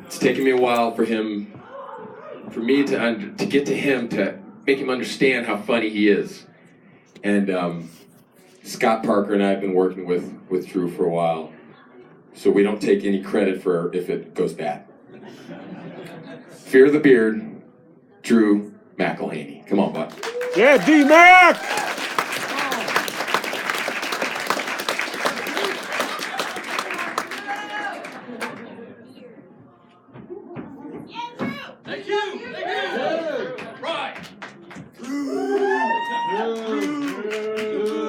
It's taken me a while for me to get to him, to make him understand how funny he is. And Scott Parker and I have been working with Drew for a while, so we don't take any credit for if it goes bad. Fear the Beard, Drew McElhaney. Come on, bud. Yeah, D-Mac! Thank you! Right! Drew,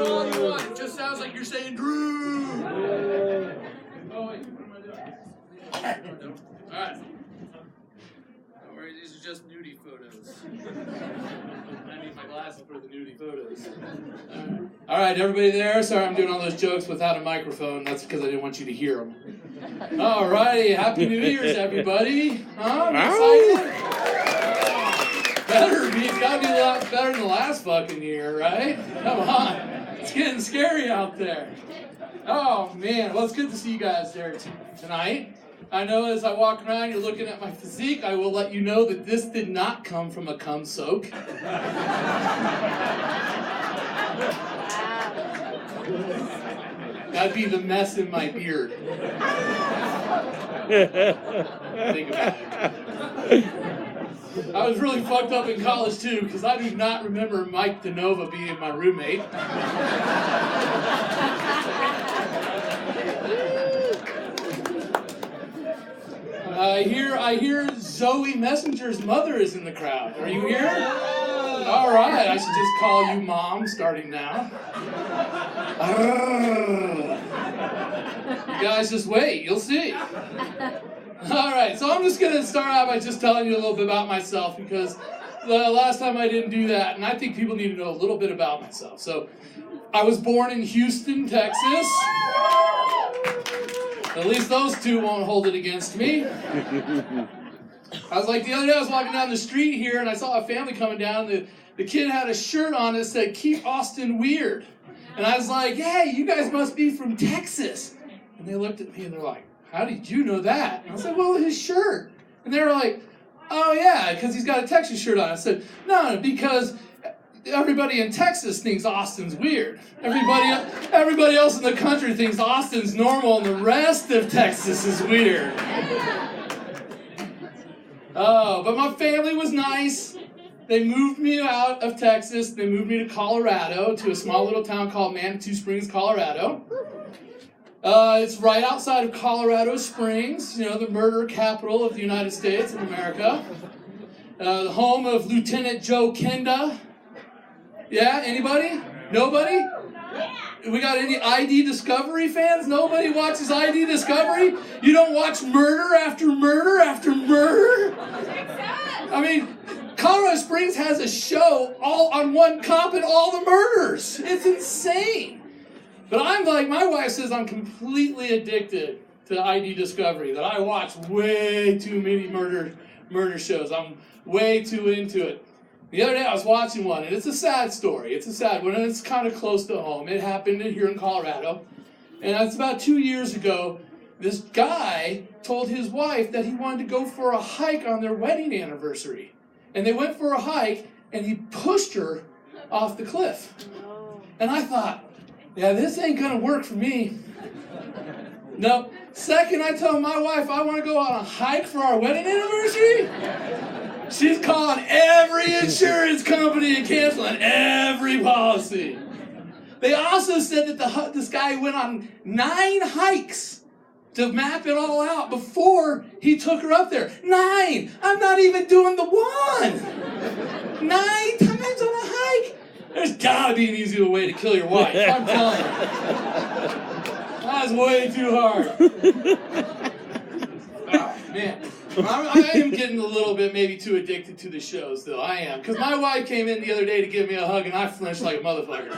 all you want. It just sounds like you're saying Drew! Oh, wait, what am I doing? Alright. Don't worry, these are just nudie photos. I need my glasses for the nudie photos. Alright, everybody there? Sorry I'm doing all those jokes without a microphone. That's because I didn't want you to hear them. Alrighty, Happy New Year's, everybody. Huh? Excited? Better be. It's gotta be a lot better than the last fucking year, right? Come on. It's getting scary out there. Oh, man. Well, it's good to see you guys there tonight. I know as I walk around, you're looking at my physique. I will let you know that this did not come from a cum soak. That'd be the mess in my beard. Think about it. I was really fucked up in college too, because I do not remember Mike DeNova being my roommate. I hear Zoe Messenger's mother is in the crowd. Are you here? All right, I should just call you Mom starting now. You guys just wait, you'll see. All right, so I'm just going to start out by just telling you a little bit about myself, because the last time I didn't do that, and I think people need to know a little bit about myself. So I was born in Houston, Texas. At least those two won't hold it against me. I was like, the other day I was walking down the street here and I saw a family coming down. The kid had a shirt on that said, "Keep Austin Weird." And I was like, "Hey, you guys must be from Texas." And they looked at me and they're like, "How did you know that?" And I said, "Well, his shirt." And they were like, "Oh yeah, because he's got a Texas shirt on." I said, "No, because everybody in Texas thinks Austin's weird. Everybody else in the country thinks Austin's normal and the rest of Texas is weird." Oh, but my family was nice. They moved me out of Texas. They moved me to Colorado, to a small little town called Manitou Springs, Colorado. It's right outside of Colorado Springs, you know, the murder capital of the United States of America. The home of Lieutenant Joe Kenda. Yeah, anybody? Nobody? We got any ID Discovery fans? Nobody watches ID Discovery? You don't watch murder after murder after murder? I mean, Colorado Springs has a show all on one cop and all the murders. It's insane. But I'm like, my wife says I'm completely addicted to ID Discovery, that I watch way too many murder shows. I'm way too into it. The other day I was watching one, and it's a sad story. It's a sad one, and it's kind of close to home. It happened here in Colorado. And it's about 2 years ago. This guy told his wife that he wanted to go for a hike on their wedding anniversary. And they went for a hike, and he pushed her off the cliff. And I thought, yeah, this ain't gonna work for me. No. Second, I told my wife I want to go on a hike for our wedding anniversary. She's calling every insurance company and canceling every policy. They also said that this guy went on 9 hikes to map it all out before he took her up there. 9! I'm not even doing the 1! 9 times on a hike! There's gotta be an easier way to kill your wife, I'm telling you. That's way too hard. Oh, man. I am getting a little bit maybe too addicted to the shows, though. I am. Because my wife came in the other day to give me a hug, and I flinched like a motherfucker.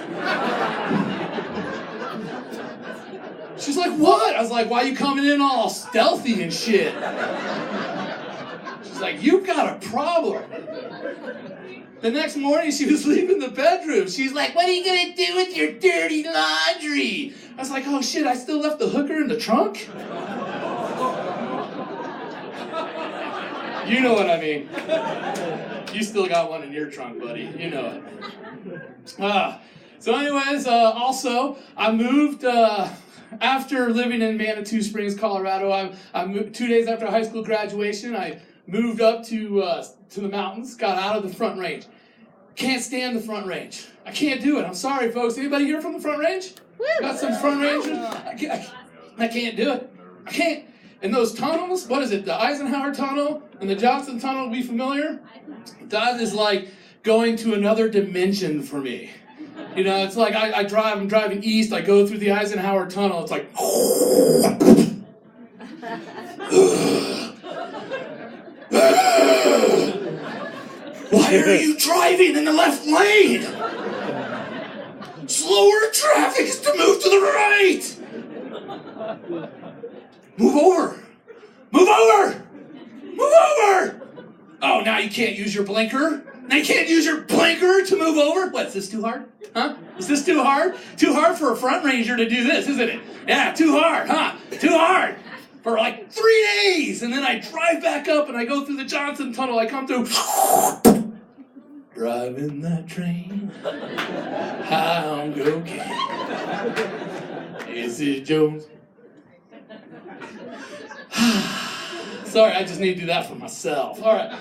She's like, "What?" I was like, "Why are you coming in all stealthy and shit?" She's like, "You've got a problem." The next morning, she was leaving the bedroom. She's like, "What are you going to do with your dirty laundry?" I was like, "Oh, shit, I still left the hooker in the trunk?" You know what I mean. You still got one in your trunk, buddy. You know it. So anyways, also, I moved, after living in Manitou Springs, Colorado, I moved 2 days after high school graduation. I moved up to the mountains, got out of the Front Range. Can't stand the Front Range. I can't do it. I'm sorry, folks. Anybody here from the Front Range? Got some Front Rangers? I can't do it. I can't. And those tunnels, what is it? The Eisenhower Tunnel and the Johnson Tunnel, be familiar? That is like going to another dimension for me. You know, it's like I'm driving east, I go through the Eisenhower Tunnel, it's like, why are you driving in the left lane? Slower traffic is to move to the right. Move over. Move over. Move over. Oh, now you can't use your blinker? Now you can't use your blinker to move over? What, is this too hard? Huh? Is this too hard? Too hard for a Front Ranger to do this, isn't it? Yeah, too hard, huh? Too hard. For like 3 days. And then I drive back up and I go through the Johnson Tunnel. I come through. Driving that train. I'm okay. Is it Jones? Sorry, I just need to do that for myself. All right.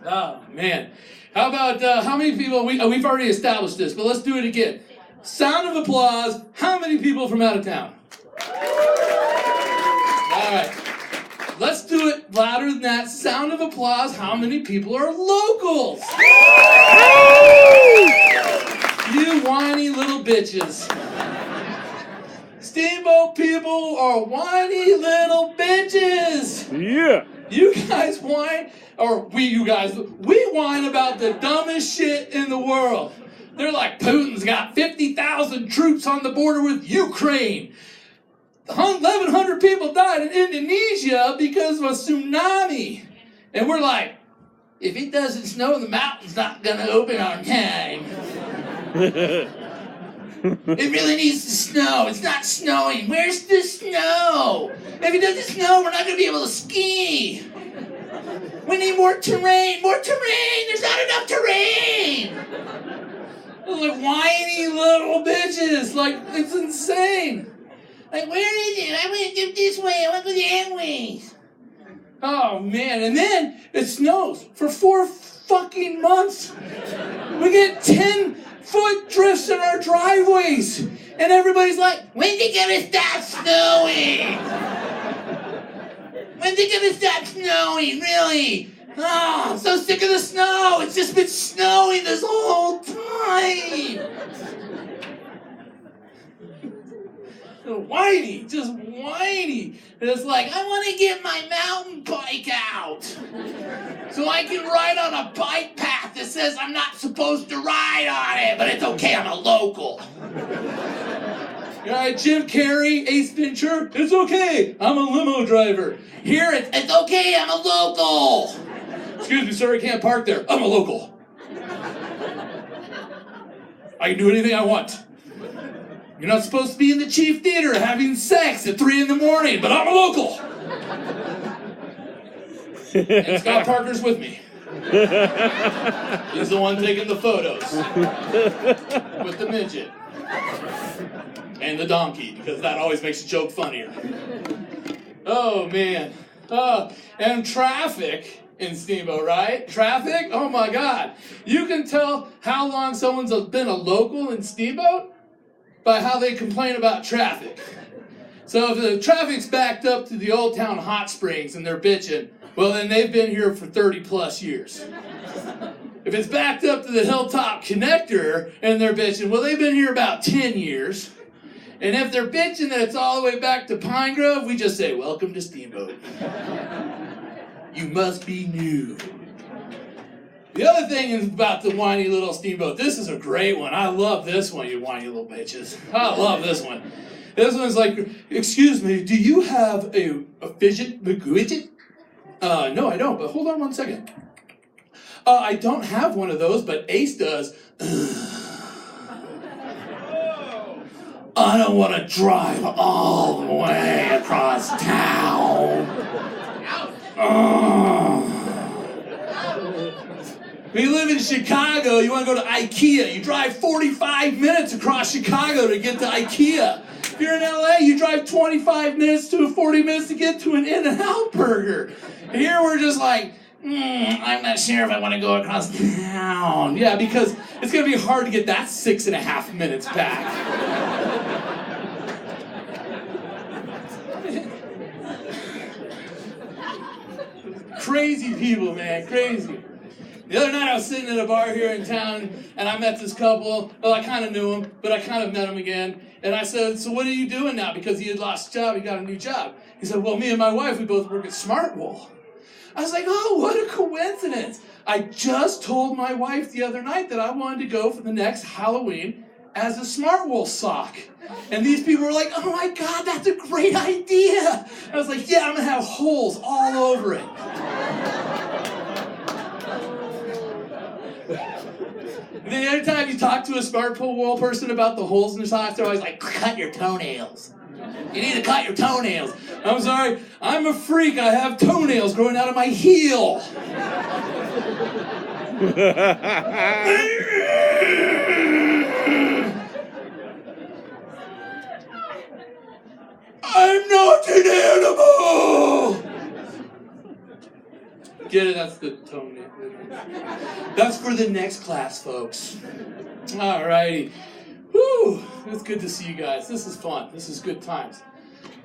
Oh, man. How about, how many people, we've already established this, but let's do it again. Sound of applause, how many people from out of town? All right. Let's do it louder than that. Sound of applause, how many people are locals? You whiny little bitches. Steamboat people are whiny little bitches. Yeah. You guys whine, or we whine about the dumbest shit in the world. They're like, Putin's got 50,000 troops on the border with Ukraine. 1,100 people died in Indonesia because of a tsunami. And we're like, if it doesn't snow, the mountain's not gonna open on time. It really needs to snow. It's not snowing. Where's the snow? If it doesn't snow, we're not going to be able to ski. We need more terrain. More terrain. There's not enough terrain. They're like whiny little bitches. Like, it's insane. Like, where is it? I want to go this way. I want to go that way. Oh, man. And then it snows for 4 fucking months. We get 10-foot drifts in our driveways. And everybody's like, when's it gonna stop snowing? When's it gonna stop snowing, really? Oh, I'm so sick of the snow. It's just been snowing this whole time. Whiny, just whiny. And it's like, I want to get my mountain bike out so I can ride on a bike path that says I'm not supposed to ride on it, but it's okay, I'm a local. All right, Jim Carrey, Ace Ventura, it's okay, I'm a limo driver. Here, it's okay, I'm a local. Excuse me, sir, I can't park there. I'm a local. I can do anything I want. You're not supposed to be in the Chief Theater having sex at 3 a.m, but I'm a local. And Scott Parker's with me. He's the one taking the photos. With the midget. And the donkey, because that always makes a joke funnier. Oh, man. And traffic in Steamboat, right? Traffic? Oh, my God. You can tell how long someone's been a local in Steamboat by how they complain about traffic. So if the traffic's backed up to the Old Town Hot Springs and they're bitching, well, then they've been here for 30 plus years. If it's backed up to the Hilltop Connector and they're bitching, well, they've been here about 10 years. And if they're bitching that it's all the way back to Pine Grove, we just say, welcome to Steamboat. You must be new. The other thing is about the whiny little Steamboat. This is a great one. I love this one, you whiny little bitches. I love this one. This one's like, excuse me, do you have a fidget widget? No, I don't, but hold on one second. I don't have one of those, but Ace does. I don't want to drive all the way across town. in Chicago, you want to go to IKEA. You drive 45 minutes across Chicago to get to IKEA. If you're in LA, you drive 25 minutes to 40 minutes to get to an In-N-Out burger. Here we're just like, I'm not sure if I want to go across town. Yeah, because it's going to be hard to get that 6.5 minutes back. Crazy people, man, crazy. The other night I was sitting at a bar here in town and I met this couple. Well, I kind of knew him, but I kind of met him again. And I said, so what are you doing now? Because he had lost his job, he got a new job. He said, well, me and my wife, we both work at Smartwool. I was like, oh, what a coincidence. I just told my wife the other night that I wanted to go for the next Halloween as a Smartwool sock. And these people were like, oh my God, that's a great idea. I was like, yeah, I'm gonna have holes all over it. And then every time you talk to a Smartwool person about the holes in their socks, they're always like, cut your toenails. You need to cut your toenails. I'm sorry, I'm a freak. I have toenails growing out of my heel. I'm not an animal! Get it? That's the toenail. That's for the next class, folks. Alrighty. Whew, it's good to see you guys. This is fun. This is good times.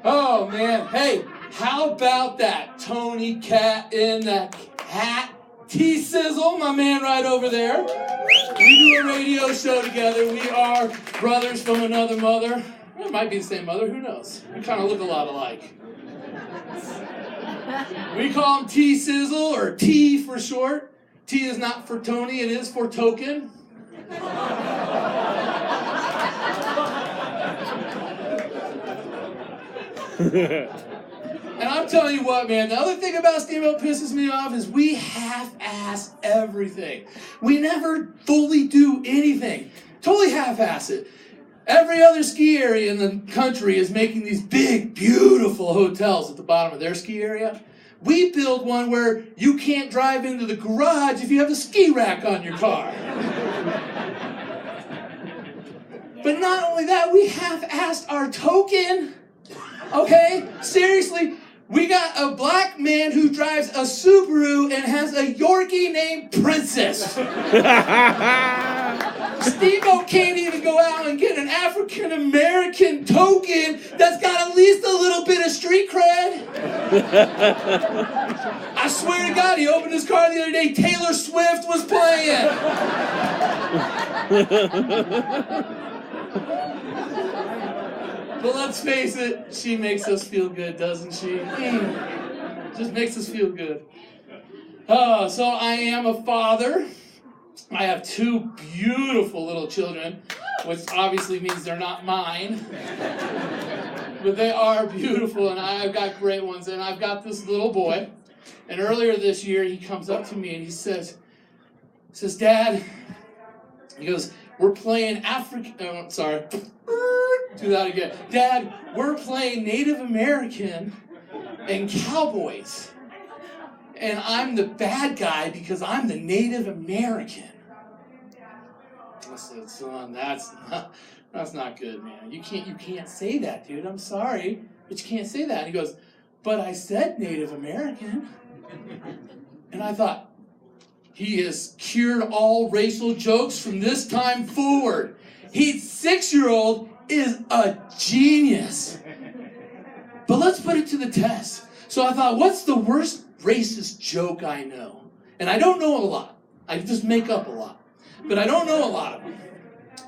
Oh, man. Hey, how about that Tony Cat in that hat? T-Sizzle, my man right over there. We do a radio show together. We are brothers from another mother. It might be the same mother. Who knows? We kind of look a lot alike. We call him T-Sizzle, or T for short. T is not for Tony. It is for token. And I'm telling you what, man, the other thing about Steamboat pisses me off is we half-ass everything. We never fully do anything. Totally half-ass it. Every other ski area in the country is making these big, beautiful hotels at the bottom of their ski area. We build one where you can't drive into the garage if you have a ski rack on your car. But not only that, we half-assed our token. Okay? Seriously, we got a black man who drives a Subaru and has a Yorkie named Princess. Steve-O can't even go out and get an African-American token that's got at least a little bit of street cred. I swear to God, he opened his car the other day, Taylor Swift was playing. But let's face it, she makes us feel good, doesn't she? Just makes us feel good. So I am a father. I have 2 beautiful little children, which obviously means they're not mine. But they are beautiful, and I've got great ones. And I've got this little boy. And earlier this year, he comes up to me and he says, Dad, he goes, we're playing do that again. Dad, we're playing Native American and cowboys. And I'm the bad guy because I'm the Native American. I said, son, that's not good, man. You can't say that, dude. I'm sorry, but you can't say that. And he goes, but I said Native American. And I thought, he has cured all racial jokes from this time forward. He's 6-year-old is a genius. But let's put it to the test. So I thought, what's the worst racist joke I know? And I don't know a lot. I just make up a lot. But I don't know a lot of them.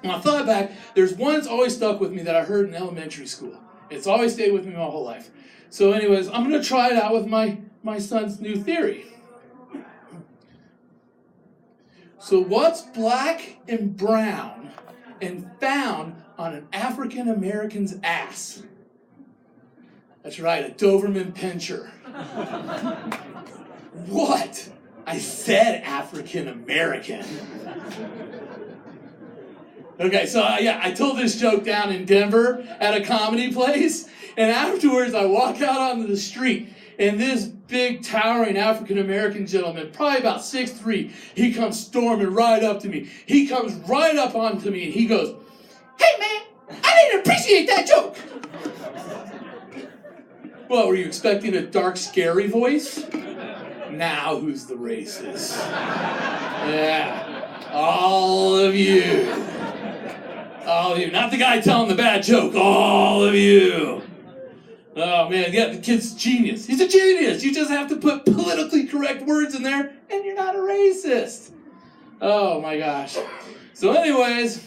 When I thought back, there's one that's always stuck with me that I heard in elementary school. It's always stayed with me my whole life. So anyways, I'm going to try it out with my son's new theory. So what's black and brown and found on an African American's ass? That's right, a Doberman Pinscher. What? I said African American. Okay, so I told this joke down in Denver at a comedy place, and afterwards I walk out onto the street, And this big, towering African-American gentleman, probably about 6'3", he comes storming right up to me. He comes right up onto me and he goes, "Hey man, I didn't appreciate that joke." What, were you expecting a dark, scary voice? Now who's the racist? Yeah, all of you. All of you. Not the guy telling the bad joke, all of you. Oh man, yeah, the kid's genius. He's a genius. You just have to put politically correct words in there and you're not a racist. Oh my gosh. So anyways,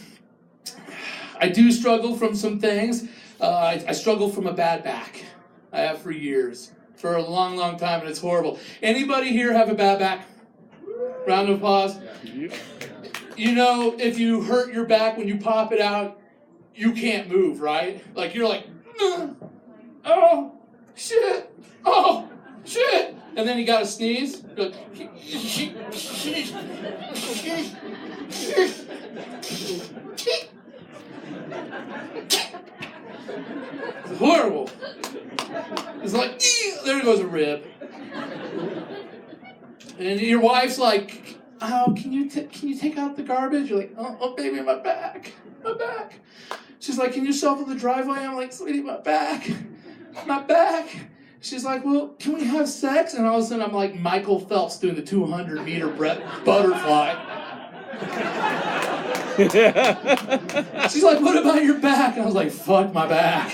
I do struggle from some things. I struggle from a bad back. I have for years. For a long, long time, and it's horrible. Anybody here have a bad back? Round of applause. You know, if you hurt your back when you pop it out, you can't move, right? Like, you're like, oh, shit, oh, shit. And then you gotta sneeze. You're like, it's horrible. It's like, there goes a rib. And your wife's like, "Oh, can you take out the garbage?" You're like, oh baby, my back. She's like, "Can you shovel the driveway?" I'm like, "Sweetie, my back. She's like, "Well, can we have sex?" And all of a sudden I'm like Michael Phelps doing the 200-meter butterfly. She's like, "What about your back?" And I was like, "Fuck my back."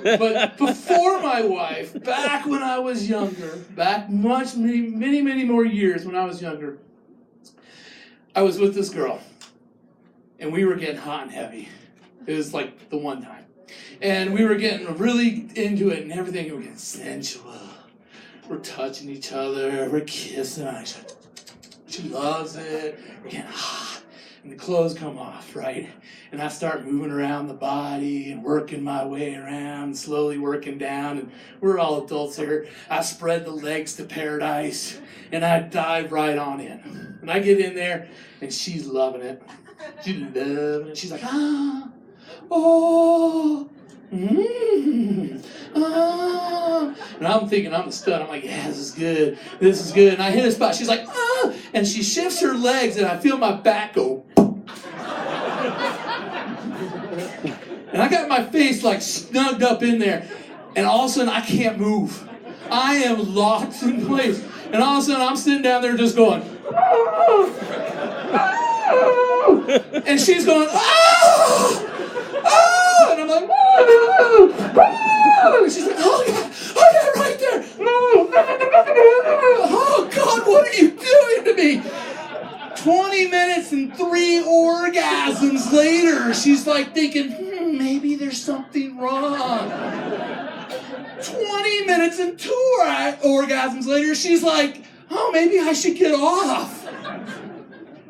But before my wife, back when I was younger, many more years when I was younger, I was with this girl, and we were getting hot and heavy. It was like the one time. And we were getting really into it and everything. We were getting sensual. We're touching each other. We're kissing on each other. She loves it. We're getting hot. And the clothes come off, right? And I start moving around the body and working my way around, slowly working down. And we're all adults here. I spread the legs to paradise, and I dive right on in. And I get in there, and she's loving it. She's loving it. She's like, "Ah, oh, ah." And I'm thinking I'm the stud. I'm like, "Yeah, this is good. This is good." And I hit a spot. She's like, "Ah." And she shifts her legs, and I feel my back go. And I got my face like snugged up in there. And all of a sudden, I can't move. I am locked in place. And all of a sudden, I'm sitting down there just going, "Oh, oh." And she's going, "Oh, oh." And I'm like, "Oh, oh." And she's like, "Oh, yeah, right there. Oh, God, what are you doing to me?" 20 minutes and 3 orgasms later, she's like thinking, maybe there's something wrong. 20 minutes and 2 orgasms later, she's like, oh, maybe I should get off.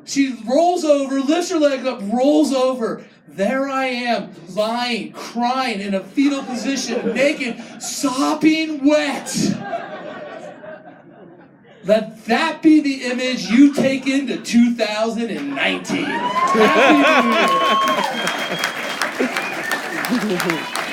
She rolls over, lifts her leg up, rolls over. There I am, lying, crying in a fetal position, naked, sopping wet. Let that be the image you take into 2019. Happy New Year.